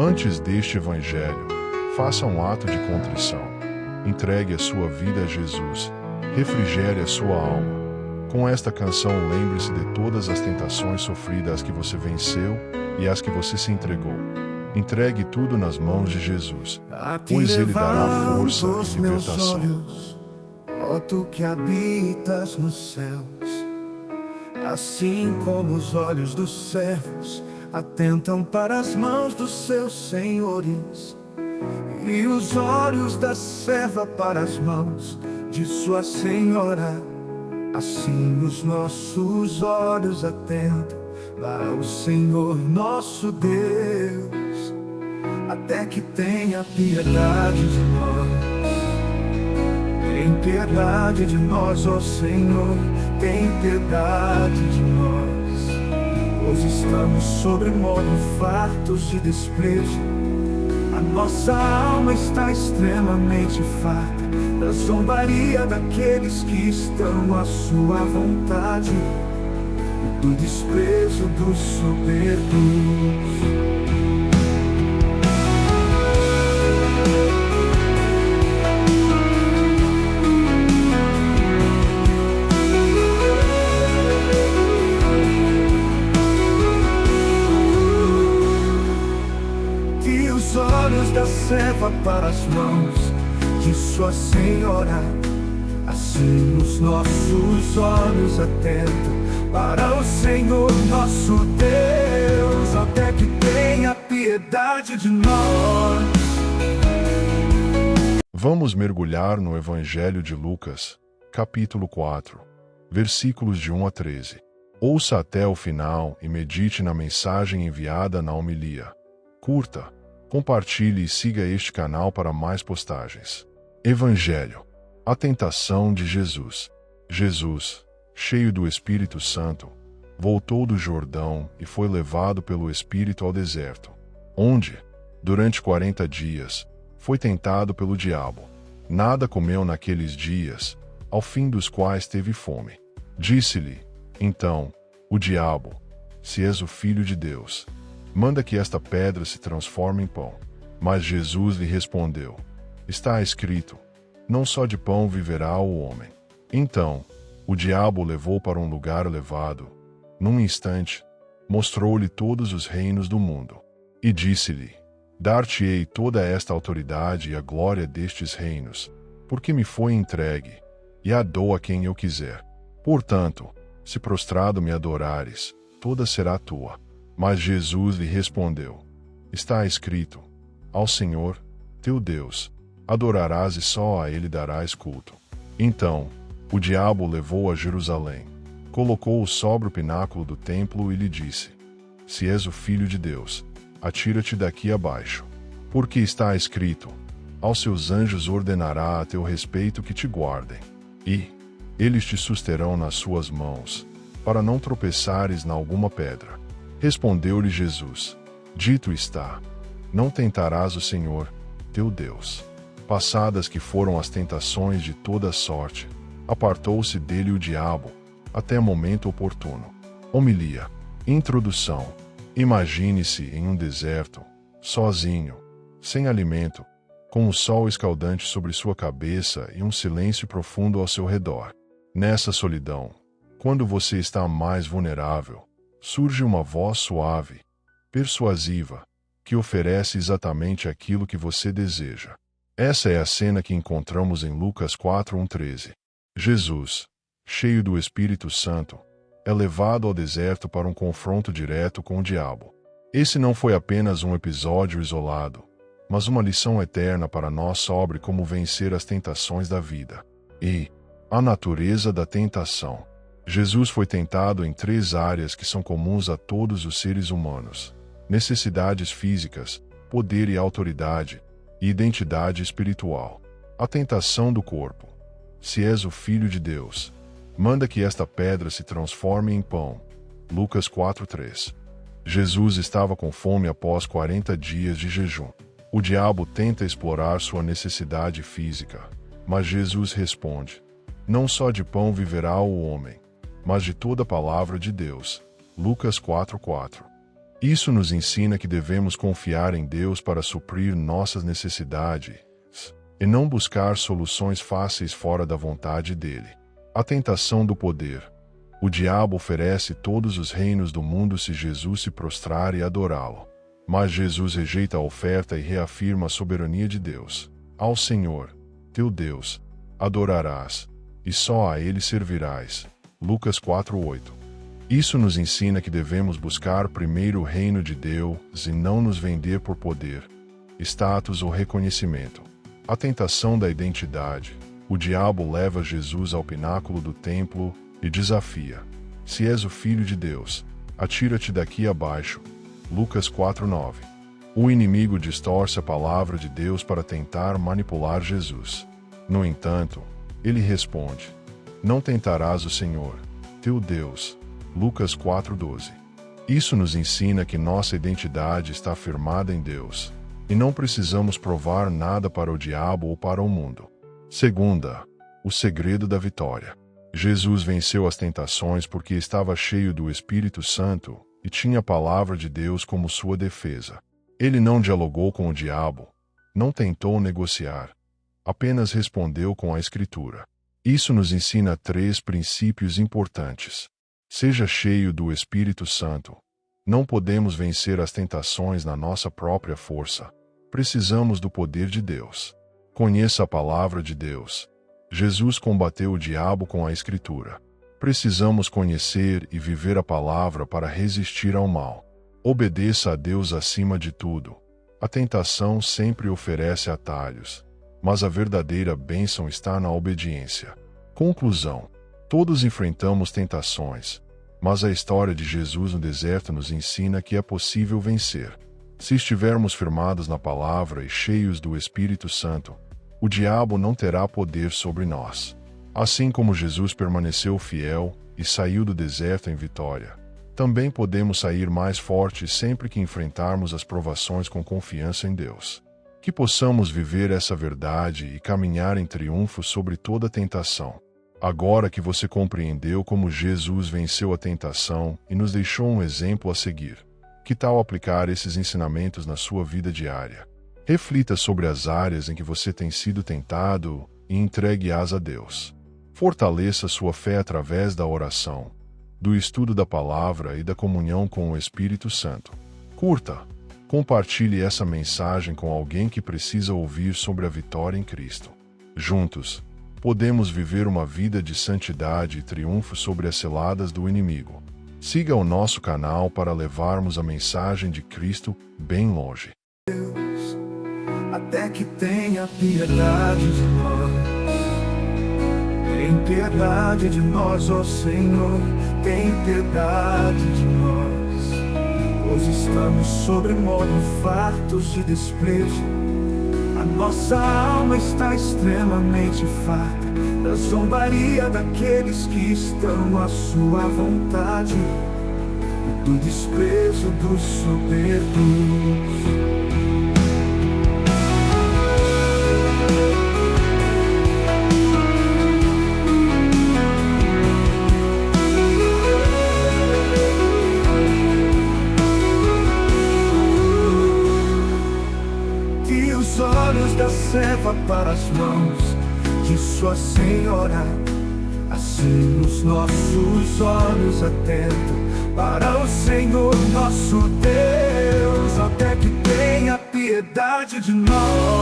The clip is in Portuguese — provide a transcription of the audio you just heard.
Antes deste evangelho, faça um ato de contrição. Entregue a sua vida a Jesus. Refrigere a sua alma. Com esta canção, lembre-se de todas as tentações sofridas que você venceu e às que você se entregou. Entregue tudo nas mãos de Jesus, pois Ele dará força e libertação. Ó tu que habitas nos céus, assim como os olhos dos servos atentam para as mãos dos seus senhores, e os olhos da serva para as mãos de sua senhora, assim os nossos olhos atentam para o Senhor nosso Deus, até que tenha piedade de nós. Tem piedade de nós, ó Senhor, tem piedade de nós, pois estamos sobremodo fartos de desprezo. A nossa alma está extremamente farta da zombaria daqueles que estão à sua vontade e do desprezo dos soberbos. Os olhos da serva para as mãos de sua senhora, assim os nossos olhos atentam para o Senhor nosso Deus, até que tenha piedade de nós. Vamos mergulhar no Evangelho de Lucas, capítulo 4, versículos de 1 a 13. Ouça até o final e medite na mensagem enviada na homilia. Curta, compartilhe e siga este canal para mais postagens. Evangelho. A tentação de Jesus. Jesus, cheio do Espírito Santo, voltou do Jordão e foi levado pelo Espírito ao deserto, onde, durante 40 dias, foi tentado pelo diabo. Nada comeu naqueles dias, ao fim dos quais teve fome. Disse-lhe, então, o diabo: se és o Filho de Deus, manda que esta pedra se transforme em pão. Mas Jesus lhe respondeu: está escrito, não só de pão viverá o homem. Então, o diabo o levou para um lugar elevado. Num instante, mostrou-lhe todos os reinos do mundo. E disse-lhe: dar-te-ei toda esta autoridade e a glória destes reinos, porque me foi entregue, e a dou a quem eu quiser. Portanto, se prostrado me adorares, toda será tua. Mas Jesus lhe respondeu: está escrito, ao Senhor, teu Deus, adorarás e só a Ele darás culto. Então, o diabo o levou a Jerusalém, colocou-o sobre o pináculo do templo e lhe disse: se és o Filho de Deus, atira-te daqui abaixo. Porque está escrito, aos seus anjos ordenará a teu respeito que te guardem, e eles te susterão nas suas mãos, para não tropeçares na alguma pedra. Respondeu-lhe Jesus: dito está, não tentarás o Senhor, teu Deus. Passadas que foram as tentações de toda sorte, apartou-se dele o diabo, até momento oportuno. Homilia. Introdução. Imagine-se em um deserto, sozinho, sem alimento, com o sol escaldante sobre sua cabeça e um silêncio profundo ao seu redor. Nessa solidão, quando você está mais vulnerável, surge uma voz suave, persuasiva, que oferece exatamente aquilo que você deseja. Essa é a cena que encontramos em Lucas 4:13. Jesus, cheio do Espírito Santo, é levado ao deserto para um confronto direto com o diabo. Esse não foi apenas um episódio isolado, mas uma lição eterna para nós sobre como vencer as tentações da vida. E a natureza da tentação. Jesus foi tentado em 3 áreas que são comuns a todos os seres humanos: necessidades físicas, poder e autoridade, e identidade espiritual. A tentação do corpo. Se és o Filho de Deus, manda que esta pedra se transforme em pão. Lucas 4:3. Jesus estava com fome após 40 dias de jejum. O diabo tenta explorar sua necessidade física, mas Jesus responde: não só de pão viverá o homem, mas de toda a palavra de Deus. Lucas 4:4. Isso nos ensina que devemos confiar em Deus para suprir nossas necessidades e não buscar soluções fáceis fora da vontade dele. A tentação do poder. O diabo oferece todos os reinos do mundo se Jesus se prostrar e adorá-lo. Mas Jesus rejeita a oferta e reafirma a soberania de Deus. Ao Senhor, teu Deus, adorarás, e só a Ele servirás. Lucas 4:8. Isso nos ensina que devemos buscar primeiro o reino de Deus e não nos vender por poder, status ou reconhecimento. A tentação da identidade. O diabo leva Jesus ao pináculo do templo e desafia: se és o Filho de Deus, atira-te daqui abaixo. Lucas 4:9. O inimigo distorce a palavra de Deus para tentar manipular Jesus. No entanto, ele responde: não tentarás o Senhor, teu Deus. Lucas 4:12. Isso nos ensina que nossa identidade está firmada em Deus, e não precisamos provar nada para o diabo ou para o mundo. Segunda, o segredo da vitória. Jesus venceu as tentações porque estava cheio do Espírito Santo e tinha a palavra de Deus como sua defesa. Ele não dialogou com o diabo, não tentou negociar, apenas respondeu com a Escritura. Isso nos ensina 3 princípios importantes. Seja cheio do Espírito Santo. Não podemos vencer as tentações na nossa própria força. Precisamos do poder de Deus. Conheça a palavra de Deus. Jesus combateu o diabo com a Escritura. Precisamos conhecer e viver a palavra para resistir ao mal. Obedeça a Deus acima de tudo. A tentação sempre oferece atalhos, mas a verdadeira bênção está na obediência. Conclusão. Todos enfrentamos tentações, mas a história de Jesus no deserto nos ensina que é possível vencer. Se estivermos firmados na palavra e cheios do Espírito Santo, o diabo não terá poder sobre nós. Assim como Jesus permaneceu fiel e saiu do deserto em vitória, também podemos sair mais fortes sempre que enfrentarmos as provações com confiança em Deus. Que possamos viver essa verdade e caminhar em triunfo sobre toda tentação. Agora que você compreendeu como Jesus venceu a tentação e nos deixou um exemplo a seguir, que tal aplicar esses ensinamentos na sua vida diária? Reflita sobre as áreas em que você tem sido tentado e entregue-as a Deus. Fortaleça sua fé através da oração, do estudo da palavra e da comunhão com o Espírito Santo. Curta, compartilhe essa mensagem com alguém que precisa ouvir sobre a vitória em Cristo. Juntos, podemos viver uma vida de santidade e triunfo sobre as ciladas do inimigo. Siga o nosso canal para levarmos a mensagem de Cristo bem longe. Deus, até que tenha piedade de nós. Tem piedade de nós, ó Senhor, tem piedade de nós, pois estamos sobremodo fartos de desprezo. A nossa alma está extremamente farta da zombaria daqueles que estão à sua vontade, do desprezo dos soberbos. Os olhos da serva para as mãos de sua senhora, assim os nossos olhos atentam para o Senhor nosso Deus, até que tenha piedade de nós.